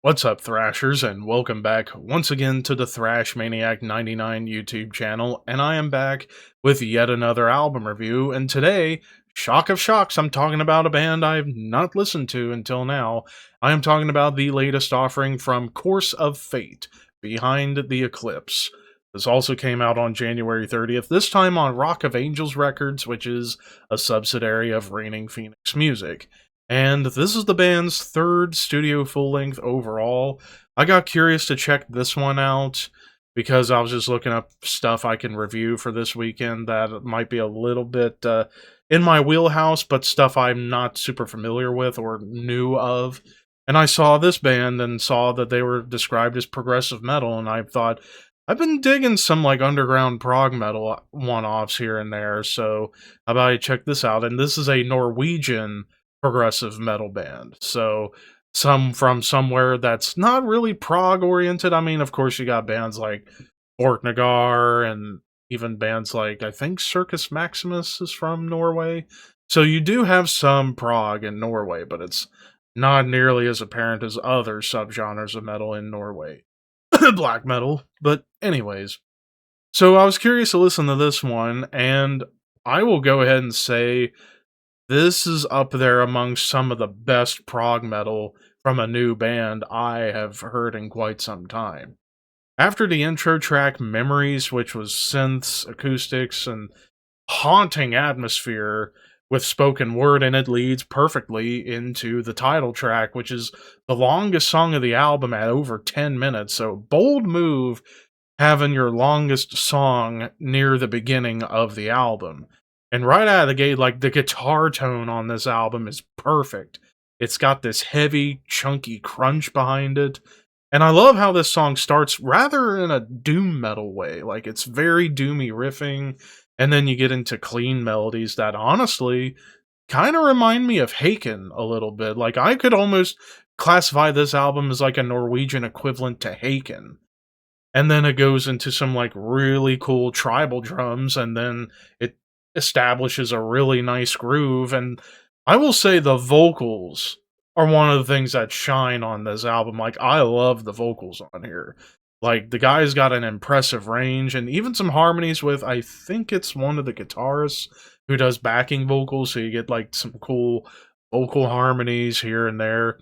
What's up, Thrashers, and welcome back once again to the Thrash Maniac 99 YouTube channel, and I am back with yet another album review, and today, shock of shocks, I'm talking about a band I've not listened to until now. I am talking about the latest offering from Course of Fate, Behind the Eclipse. This also came out on January 30th, this time on Rock of Angels Records, which is a subsidiary of Reigning Phoenix Music. And this is the band's third studio full-length overall. I got curious to check this one out because I was just looking up stuff I can review for this weekend that might be a little bit in my wheelhouse, but stuff I'm not super familiar with or knew of. And I saw this band and saw that they were described as progressive metal, and I thought, I've been digging some like underground prog metal one-offs here and there, so how about I check this out? And this is a Norwegian progressive metal band. So some from somewhere that's not really prog oriented. I mean, of course, you got bands like Borknagar and even bands like I think Circus Maximus is from Norway. So you do have some prog in Norway, but it's not nearly as apparent as other subgenres of metal in Norway. Black metal. But anyways, so I was curious to listen to this one, and I will go ahead and say this is up there among some of the best prog metal from a new band I have heard in quite some time. After the intro track Memories, which was synths, acoustics, and haunting atmosphere with spoken word, and it leads perfectly into the title track, which is the longest song of the album at over 10 minutes. So, bold move having your longest song near the beginning of the album. And right out of the gate, like the guitar tone on this album is perfect. It's got this heavy, chunky crunch behind it. And I love how this song starts rather in a doom metal way. Like it's very doomy riffing, and then you get into clean melodies that honestly kind of remind me of Haken a little bit. Like I could almost classify this album as like a Norwegian equivalent to Haken. And then it goes into some like really cool tribal drums, and then it establishes a really nice groove. And I will say the vocals are one of the things that shine on this album. Like I love the vocals on here. Like the guy's got an impressive range, and even some harmonies with I think it's one of the guitarists who does backing vocals, so you get like some cool vocal harmonies here and there.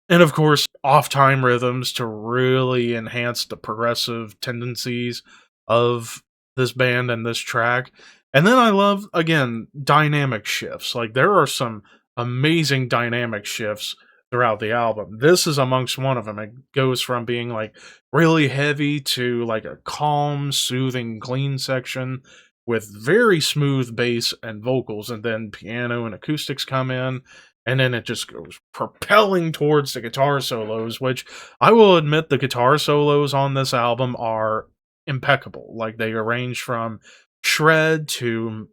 And of course, off time rhythms to really enhance the progressive tendencies of this band and this track. And then I love, again, dynamic shifts. Like, there are some amazing dynamic shifts throughout the album. This is amongst one of them. It goes from being like really heavy to like a calm, soothing, clean section with very smooth bass and vocals, and then piano and acoustics come in, and then it just goes propelling towards the guitar solos, which I will admit the guitar solos on this album are impeccable. Like they range from shred to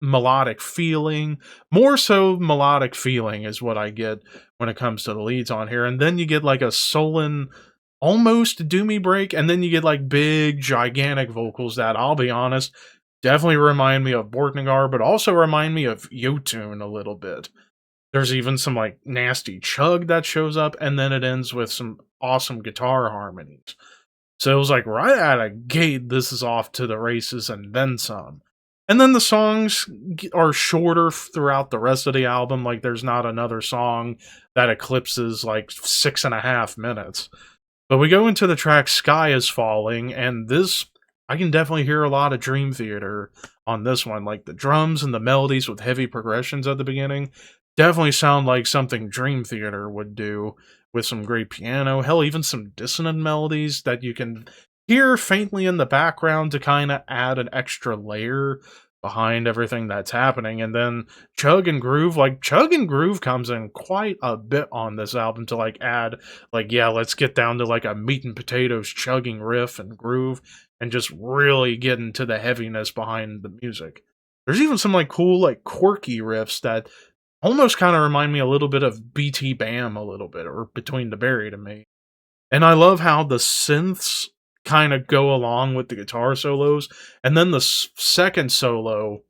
melodic feeling. More so melodic feeling is what I get when it comes to the leads on here. And then you get like a sullen, almost doomy break, and then you get like big, gigantic vocals that, I'll be honest, definitely remind me of Borknagar, but also remind me of Jotun a little bit. There's even some like nasty chug that shows up, and then it ends with some awesome guitar harmonies. So it was like right out of gate, this is off to the races and then some. And then the songs are shorter throughout the rest of the album. Like there's not another song that eclipses like 6.5 minutes. But we go into the track Sky is Falling, and this, I can definitely hear a lot of Dream Theater on this one. Like the drums and the melodies with heavy progressions at the beginning definitely sound like something Dream Theater would do, with some great piano, hell, even some dissonant melodies that you can hear faintly in the background to kind of add an extra layer behind everything that's happening. And then Chug and Groove, like Chug and Groove comes in quite a bit on this album to like add, like, yeah, let's get down to like a meat and potatoes chugging riff and groove and just really get into the heaviness behind the music. There's even some like cool, like quirky riffs that almost kind of remind me a little bit of BT Bam a little bit, or Between the Buried and Me. And I love how the synths kind of go along with the guitar solos, and then the second solo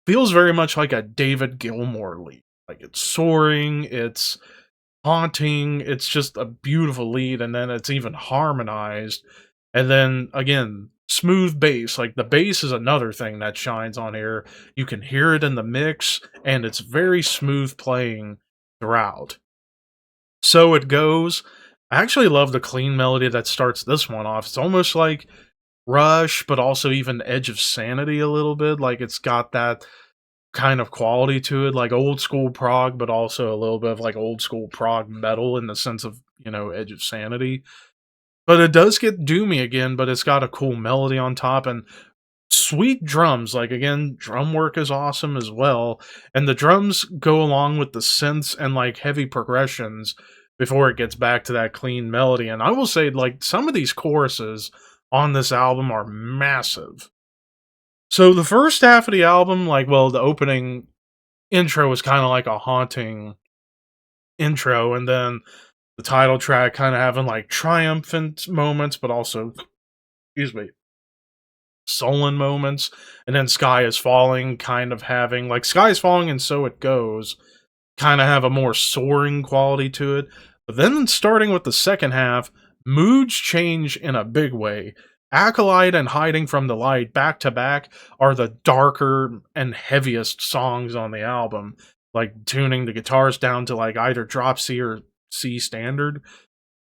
feels very much like a David Gilmour lead. Like it's soaring, it's haunting, it's just a beautiful lead, and then it's even harmonized. And then again, smooth bass. Like the bass is another thing that shines on here. You can hear it in the mix, and it's very smooth playing throughout. So it goes. I actually love the clean melody that starts this one off. It's almost like Rush, but also even Edge of Sanity a little bit. Like it's got that kind of quality to it, like old school prog, but also a little bit of like old school prog metal in the sense of, Edge of Sanity. But it does get doomy again, but it's got a cool melody on top and sweet drums. Like again, drum work is awesome as well. And the drums go along with the synths and like heavy progressions before it gets back to that clean melody. And I will say, like, some of these choruses on this album are massive. So the first half of the album, like, well, the opening intro was kind of like a haunting intro, and then the title track kind of having like triumphant moments, but also, excuse me, sullen moments, and then Sky is Falling kind of having like Sky is Falling and So It Goes kind of have a more soaring quality to it. But then starting with the second half, moods change in a big way. Acolyte and Hiding from the Light back to back are the darker and heaviest songs on the album, like tuning the guitars down to like either drop C or C standard,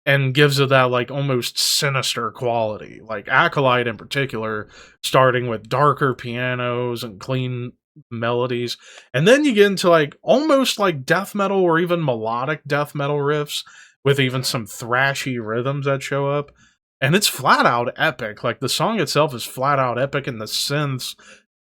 and gives it that like almost sinister quality. Like Acolyte in particular, starting with darker pianos and clean melodies, and then you get into like almost like death metal or even melodic death metal riffs with even some thrashy rhythms that show up. And it's flat out epic. Like the song itself is flat out epic, and the synths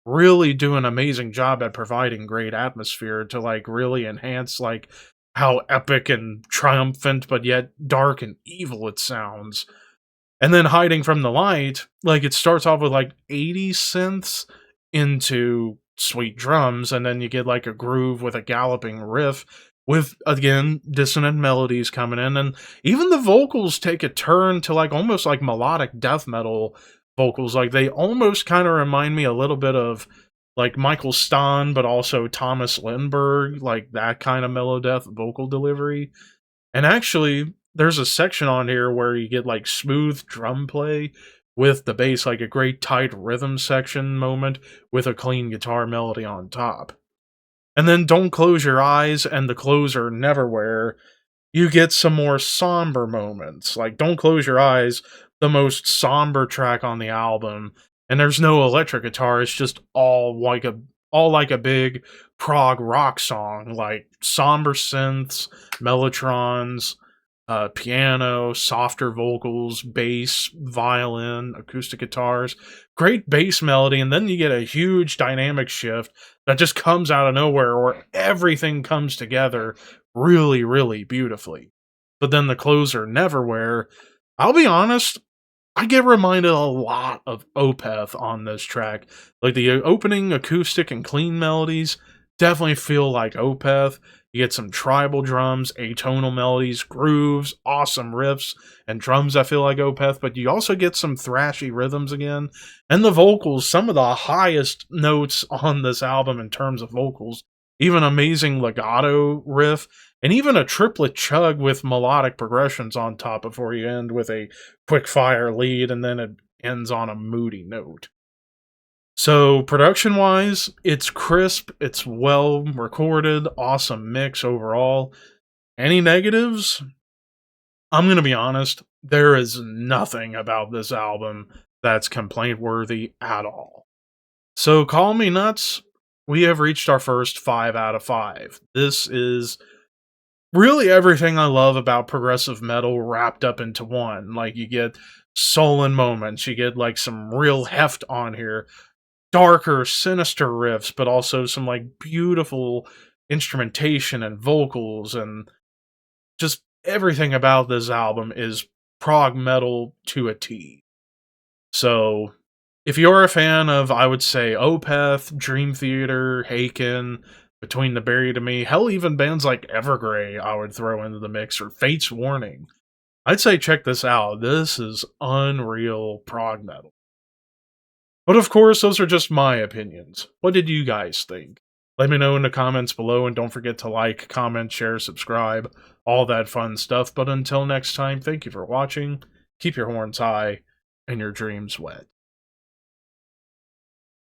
really do an amazing job at providing great atmosphere to like really enhance like how epic and triumphant but yet dark and evil it sounds. And then Hiding from the Light, like it starts off with like 80s synths into sweet drums, and then you get like a groove with a galloping riff with again dissonant melodies coming in, and even the vocals take a turn to like almost like melodic death metal vocals. Like they almost kind of remind me a little bit of like Michael Stan, but also Thomas Lindbergh, like that kind of mellow death vocal delivery. And actually, there's a section on here where you get like smooth drum play with the bass, like a great tight rhythm section moment with a clean guitar melody on top. And then Don't Close Your Eyes and the closer Neverwhere, you get some more somber moments. Like Don't Close Your Eyes, the most somber track on the album, and there's no electric guitar, it's just all like a big prog rock song, like somber synths, mellotrons, piano, softer vocals, bass, violin, acoustic guitars, great bass melody, and then you get a huge dynamic shift that just comes out of nowhere where everything comes together really, really beautifully. But then the closer, Neverwhere, I'll be honest, I get reminded a lot of Opeth on this track. Like the opening acoustic and clean melodies definitely feel like Opeth. You get some tribal drums, atonal melodies, grooves, awesome riffs, and drums that feel like Opeth, but you also get some thrashy rhythms again. And the vocals, some of the highest notes on this album in terms of vocals, even amazing legato riff, and even a triplet chug with melodic progressions on top before you end with a quick fire lead, and then it ends on a moody note. So, production wise, it's crisp, it's well recorded, awesome mix overall. Any negatives? I'm going to be honest, there is nothing about this album that's complaint worthy at all. So, call me nuts. We have reached our first 5 out of 5. This is really everything I love about progressive metal wrapped up into one. Like, you get sullen moments, you get like some real heft on here, darker, sinister riffs, but also some like beautiful instrumentation and vocals, and just everything about this album is prog metal to a T. So, if you're a fan of, I would say, Opeth, Dream Theater, Haken, Between the Buried and Me, hell, even bands like Evergrey, I would throw into the mix, or Fate's Warning, I'd say check this out. This is unreal prog metal. But of course, those are just my opinions. What did you guys think? Let me know in the comments below, and don't forget to like, comment, share, subscribe, all that fun stuff. But until next time, thank you for watching, keep your horns high, and your dreams wet.